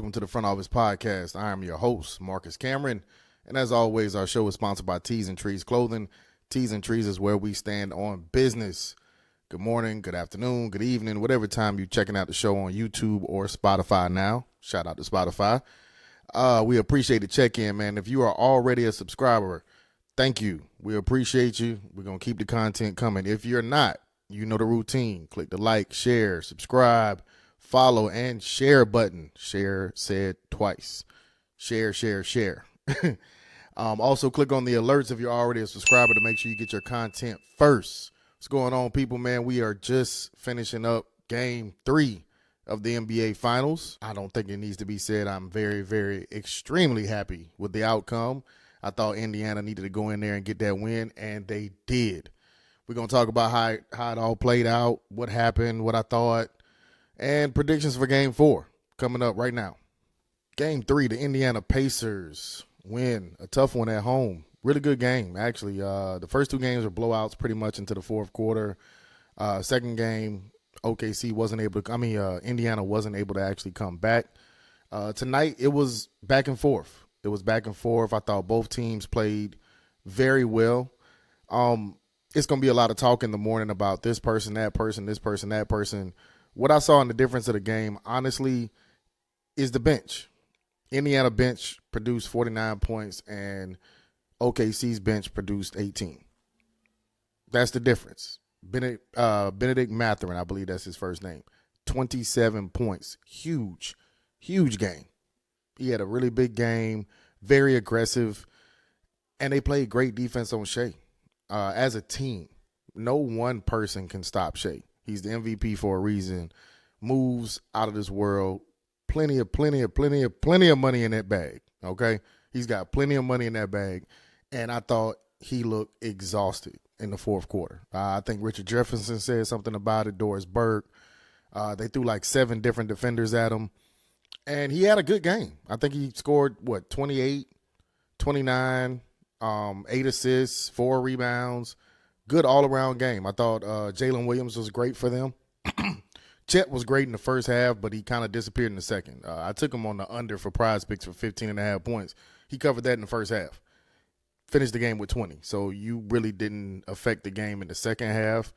welcome to the Front Office Podcast. I am your host, Marcus Cameron, and as always, our show is sponsored by Tees and Trees Clothing. Tees and Trees is where we stand on business. Good morning, good afternoon, good evening, whatever time you're checking out the show on YouTube or Spotify now. Shout out to Spotify. We appreciate the check-in, man. If you are already a subscriber, thank you. We appreciate you. We're going to keep the content coming. If you're not, you know the routine. Click the like, share, subscribe, follow, and share button. Share said twice. Share, share, share. Also, click on the alerts if you're already a subscriber to make sure you get your content first. What's going on, people, man? We are just finishing up Game 3 of the NBA Finals. I don't think it needs to be said. I'm very, very extremely happy with the outcome. I thought Indiana needed to go in there and get that win, and they did. We're going to talk about how it all played out, what happened, what I thought, and predictions for Game 4 coming up right now. Game 3, the Indiana Pacers win. A tough one at home. Really good game, actually. The first two games were blowouts pretty much into the fourth quarter. Second game, Indiana wasn't able to actually come back. Tonight, it was back and forth. I thought both teams played very well. It's going to be a lot of talk in the morning about this person, that person, this person, that person. What I saw in the difference of the game, honestly, is the bench. Indiana bench produced 49 points, and OKC's bench produced 18. That's the difference. Benedict Mathurin, I believe that's his first name, 27 points. Huge game. He had a really big game, very aggressive, and they played great defense on Shay. As a team, no one person can stop Shay. He's the MVP for a reason. Moves out of this world. Plenty of money in that bag, okay? He's got plenty of money in that bag. And I thought he looked exhausted in the fourth quarter. I think Richard Jefferson said something about it, Doris Burke. They threw like 7 different defenders at him. And he had a good game. I think he scored, 28, 29, 8 assists, 4 rebounds. Good all-around game. I thought Jalen Williams was great for them. Chet was great in the first half, but he kind of disappeared in the second. I took him on the under for prize picks for 15.5 points. He covered that in the first half. Finished the game with 20. So you really didn't affect the game in the second half.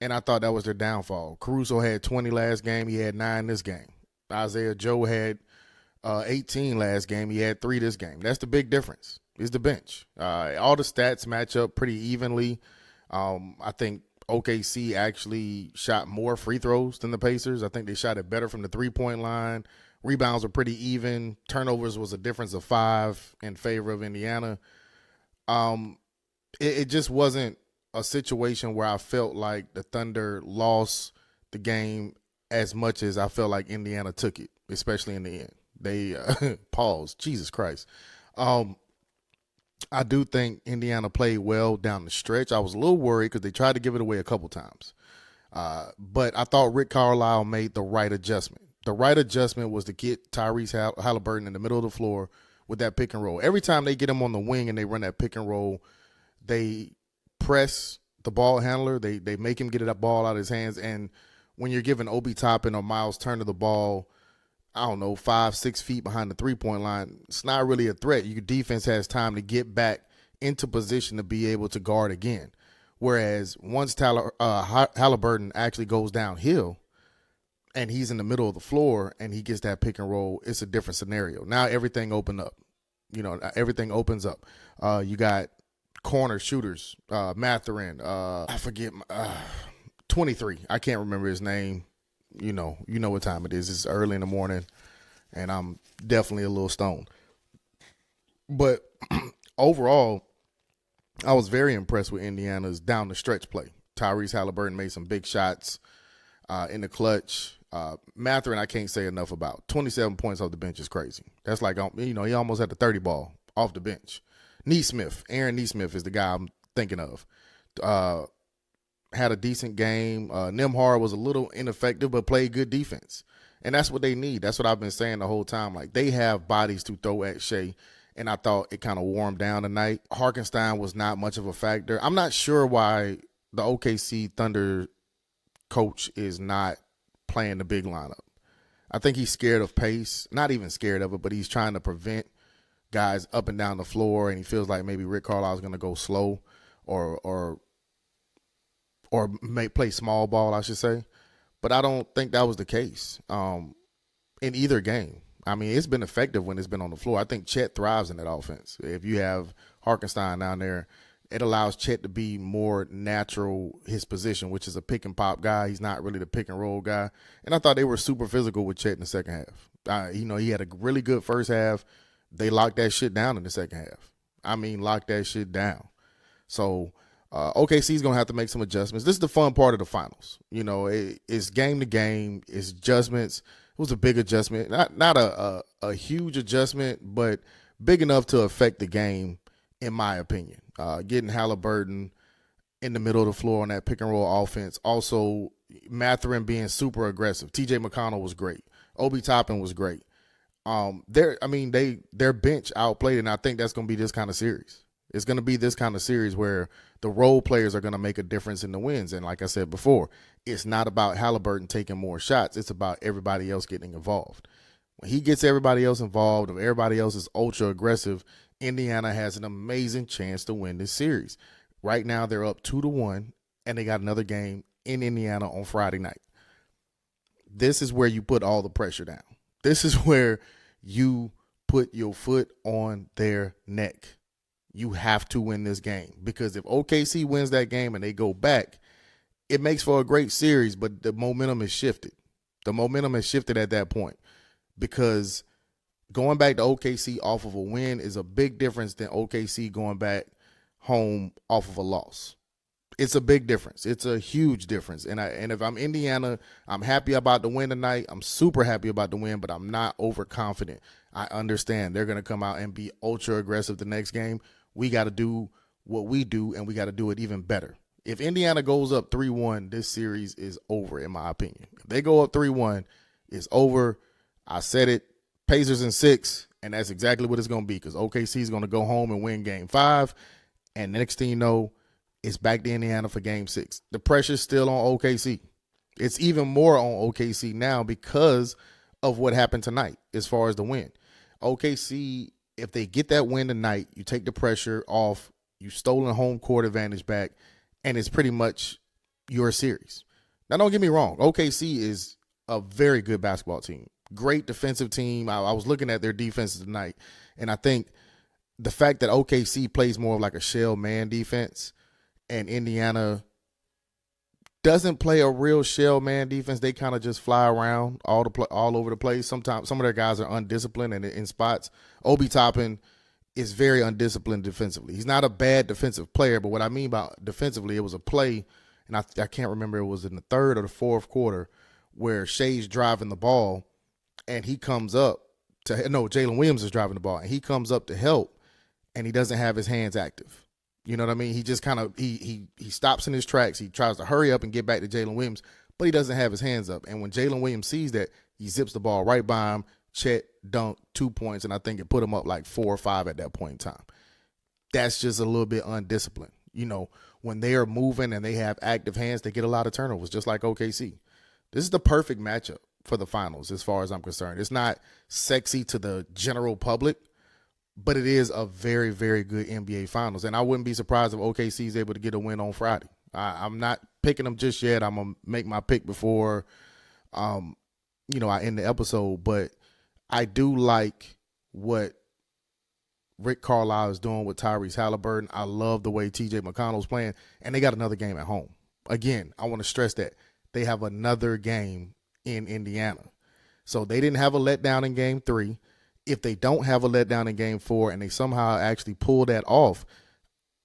And I thought that was their downfall. Caruso had 20 last game. He had 9 this game. Isaiah Joe had 18 last game. He had 3 this game. That's the big difference is the bench. All the stats match up pretty evenly. I think OKC actually shot more free throws than the Pacers. I think they shot it better from the three-point line. Rebounds were pretty even. Turnovers was a difference of 5 in favor of Indiana. It just wasn't a situation where I felt like the Thunder lost the game as much as I felt like Indiana took it, especially in the end. They paused. Jesus Christ. I do think Indiana played well down the stretch. I was a little worried because they tried to give it away a couple times. But I thought Rick Carlisle made the right adjustment. The right adjustment was to get Tyrese Halliburton in the middle of the floor with that pick and roll. Every time they get him on the wing and they run that pick and roll, they press the ball handler. They make him get that ball out of his hands. And when you're giving Obi Toppin or Miles Turner the ball, 5-6 feet behind the three-point line, it's not really a threat. Your defense has time to get back into position to be able to guard again. Whereas once Halliburton actually goes downhill and he's in the middle of the floor and he gets that pick and roll, it's a different scenario. Now everything opens up. Everything opens up. You got corner shooters, Mathurin, 23. I can't remember his name. You know what time it is. It's early in the morning, and I'm definitely a little stoned. But overall, I was very impressed with Indiana's down the stretch play. Tyrese Halliburton made some big shots in the clutch. Mathurin, I can't say enough about. 27 points off the bench is crazy. That's like, he almost had the 30 ball off the bench. Aaron Neesmith is the guy I'm thinking of. Had a decent game. Nembhard was a little ineffective, but played good defense. And that's what they need. That's what I've been saying the whole time. Like, they have bodies to throw at Shay, and I thought it kind of wore him down tonight. Harkenstein was not much of a factor. I'm not sure why the OKC Thunder coach is not playing the big lineup. I think he's scared of pace. Not even scared of it, but he's trying to prevent guys up and down the floor, and he feels like maybe Rick Carlisle is going to go slow or may play small ball, I should say. But I don't think that was the case in either game. I mean, it's been effective when it's been on the floor. I think Chet thrives in that offense. If you have Harkenstein down there, it allows Chet to be more natural, his position, which is a pick and pop guy. He's not really the pick and roll guy. And I thought they were super physical with Chet in the second half. He had a really good first half. They locked that shit down in the second half. I mean, locked that shit down. So OKC's going to have to make some adjustments. This is the fun part of the finals. It's game to game. It's adjustments. It was a big adjustment. Not a huge adjustment, but big enough to affect the game, in my opinion. Getting Halliburton in the middle of the floor on that pick and roll offense. Also, Mathurin being super aggressive. TJ McConnell was great. Obi Toppin was great. Their bench outplayed, and I think that's going to be this kind of series. It's going to be this kind of series where the role players are going to make a difference in the wins. And like I said before, it's not about Halliburton taking more shots. It's about everybody else getting involved. When he gets everybody else involved, if everybody else is ultra aggressive, Indiana has an amazing chance to win this series. Right now, they're up 2-1, and they got another game in Indiana on Friday night. This is where you put all the pressure down. This is where you put your foot on their neck. You have to win this game, because if OKC wins that game and they go back, it makes for a great series, but the momentum is shifted. The momentum has shifted at that point, because going back to OKC off of a win is a big difference than OKC going back home off of a loss. It's a big difference. It's a huge difference. And if I'm Indiana, I'm happy about the win tonight. I'm super happy about the win, but I'm not overconfident. I understand they're going to come out and be ultra aggressive the next game. We got to do what we do, and we got to do it even better. If Indiana goes up 3-1, this series is over, in my opinion. If they go up 3-1, it's over. I said it. Pacers in 6, and that's exactly what it's going to be, because OKC is going to go home and win Game 5, and next thing you know, it's back to Indiana for Game 6. The pressure's still on OKC. It's even more on OKC now because of what happened tonight as far as the win. OKC, if they get that win tonight, you take the pressure off, you've stolen home court advantage back, and it's pretty much your series. Now, don't get me wrong. OKC is a very good basketball team. Great defensive team. I was looking at their defenses tonight, and I think the fact that OKC plays more of like a shell man defense and Indiana doesn't play a real shell man defense, they kind of just fly around all over the place. Sometimes some of their guys are undisciplined and in spots. Obi Toppin is very undisciplined defensively. He's not a bad defensive player, but what I mean by defensively, it was a play, and I can't remember, it was in the third or the fourth quarter, where Shay's driving the ball, and he comes up Jalen Williams is driving the ball, and he comes up to help, and he doesn't have his hands active. You know what I mean? He just kind of he stops in his tracks. He tries to hurry up and get back to Jalen Williams, but he doesn't have his hands up. And when Jalen Williams sees that, he zips the ball right by him. Chet dunked 2 points, and I think it put him up like 4 or 5 at that point in time. That's just a little bit undisciplined. When they are moving and they have active hands, they get a lot of turnovers, just like OKC. This is the perfect matchup for the finals as far as I'm concerned. It's not sexy to the general public, but it is a very, very good NBA Finals. And I wouldn't be surprised if OKC is able to get a win on Friday. I'm not picking them just yet. I'm going to make my pick before, I end the episode. But I do like what Rick Carlisle is doing with Tyrese Halliburton. I love the way TJ McConnell's playing. And they got another game at home. Again, I want to stress that. They have another game in Indiana. So they didn't have a letdown in Game 3. If they don't have a letdown in Game 4 and they somehow actually pull that off,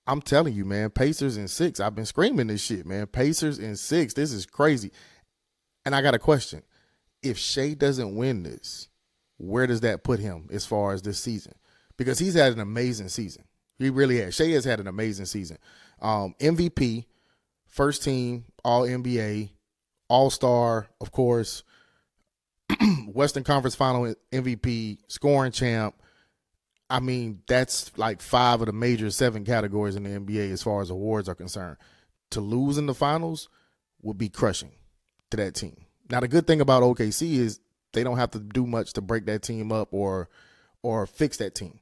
I'm telling you, man, Pacers in 6. I've been screaming this shit, man. Pacers in 6. This is crazy. And I got a question. If Shay doesn't win this, where does that put him as far as this season? Because he's had an amazing season. He really has. Shay has had an amazing season. MVP, first team, All-NBA, All-Star, of course, Western Conference Final MVP, scoring champ. I mean, that's like 5 of the major 7 categories in the NBA as far as awards are concerned. To lose in the finals would be crushing to that team. Now, the good thing about OKC is They don't have to do much to break that team up or fix that team.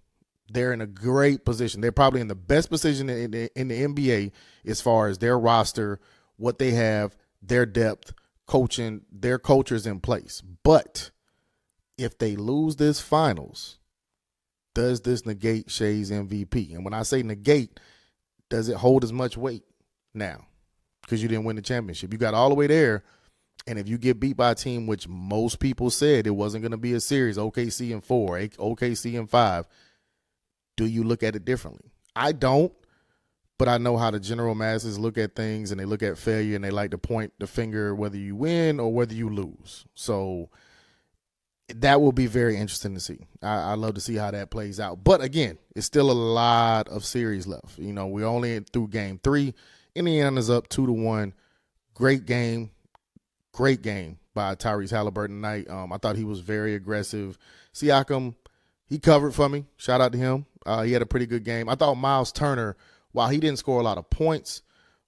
They're in a great position. They're probably in the best position in the NBA as far as their roster, what they have, their depth, coaching, their culture's in place. But if they lose this finals, does this negate Shay's MVP? And when I say negate, does it hold as much weight now? Because you didn't win the championship. You got all the way there, and if you get beat by a team which most people said it wasn't going to be a series, OKC in 4, OKC in 5, do you look at it differently? I don't, but I know how the general masses look at things, and they look at failure, and they like to point the finger whether you win or whether you lose. So that will be very interesting to see. I love to see how that plays out. But, again, it's still a lot of series left. You know, we're only through game 3. Indiana's up 2-1. Great game by Tyrese Halliburton tonight. I thought he was very aggressive. Siakam, he covered for me. Shout out to him. He had a pretty good game. I thought Miles Turner, while he didn't score a lot of points,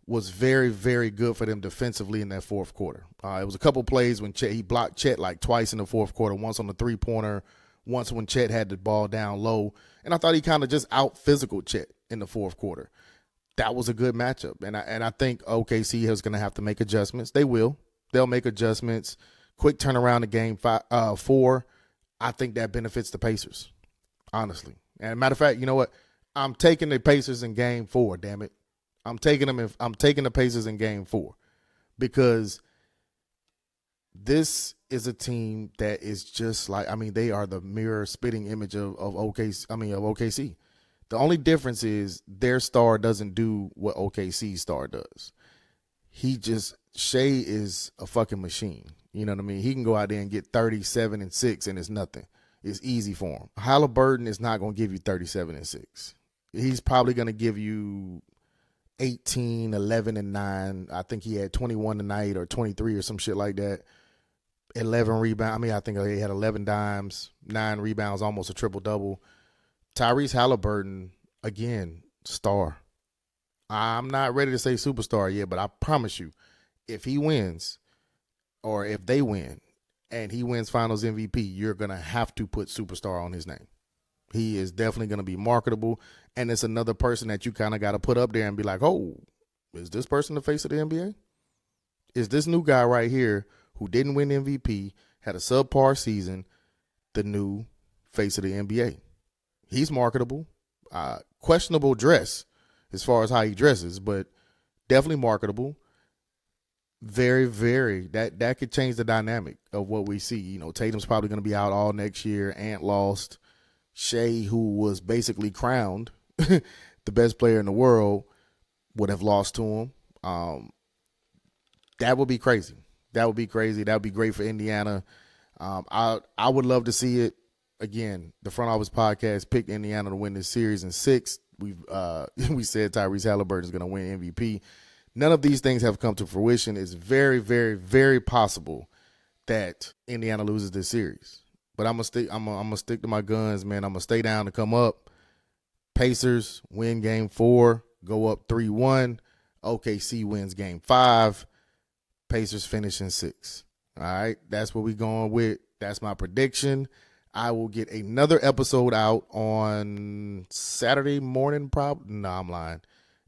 was very, very good for them defensively in that fourth quarter. It was a couple plays when he blocked Chet like twice in the fourth quarter, once on the three-pointer, once when Chet had the ball down low. And I thought he kind of just out-physical Chet in the fourth quarter. That was a good matchup. And I think OKC is going to have to make adjustments. They will. They'll make adjustments. Quick turnaround to game 4. I think that benefits the Pacers, honestly. And matter of fact, you know what? I'm taking the Pacers in game 4, damn it. I'm taking the Pacers in game 4 because this is a team that is just like, they are the mirror spitting image of OKC. The only difference is their star doesn't do what OKC's star does. Shay is a fucking machine. You know what I mean? He can go out there and get 37 and 6 and it's nothing. It's easy for him. Halliburton is not going to give you 37 and 6. He's probably going to give you 18, 11 and 9. I think he had 21 tonight or 23 or some shit like that. 11 rebounds. I think he had 11 dimes, 9 rebounds, almost a triple-double. Tyrese Halliburton, again, star. I'm not ready to say superstar yet, but I promise you, if he wins or if they win and he wins finals MVP, you're going to have to put superstar on his name. He is definitely going to be marketable, and it's another person that you kind of got to put up there and be like, oh, is this person the face of the NBA? Is this new guy right here who didn't win MVP, had a subpar season, the new face of the NBA? He's marketable. Questionable dress as far as how he dresses, but definitely marketable. Very, very. That could change the dynamic of what we see. You know, Tatum's probably going to be out all next year. Ant lost. Shay, who was basically crowned the best player in the world, would have lost to him. That would be crazy. That would be crazy. That would be great for Indiana. I would love to see it. Again, the Front Office Podcast picked Indiana to win this series in 6. We said Tyrese Halliburton is going to win MVP. None of these things have come to fruition. It's very, very, very possible that Indiana loses this series. But I'm gonna stick to my guns, man. I'm gonna stay down to come up. Pacers win game 4, go up 3-1. OKC wins game 5. Pacers finish in 6. All right, that's what we're going with. That's my prediction. I will get another episode out on Saturday morning. No, I'm lying.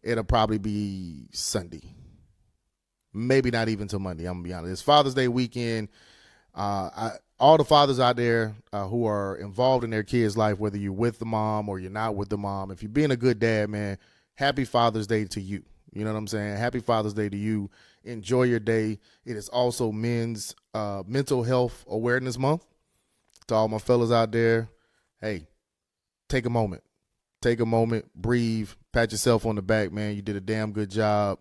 It'll probably be Sunday. Maybe not even till Monday. I'm gonna be honest. It's Father's Day weekend. All the fathers out there who are involved in their kids' life, whether you're with the mom or you're not with the mom, if you're being a good dad, man, happy Father's Day to you. You know what I'm saying? Happy Father's Day to you. Enjoy your day. It is also Men's Mental Health Awareness Month. To all my fellas out there, hey, take a moment. Take a moment, breathe, pat yourself on the back, man. You did a damn good job.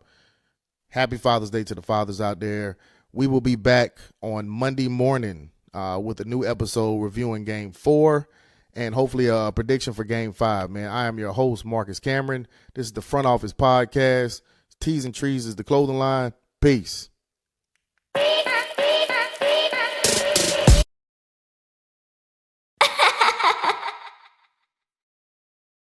Happy Father's Day to the fathers out there. We will be back on Monday morning with a new episode reviewing Game 4 and hopefully a prediction for Game 5, man. I am your host, Marcus Cameron. This is the Front Office Podcast. Tees and Trees is the clothing line. Peace.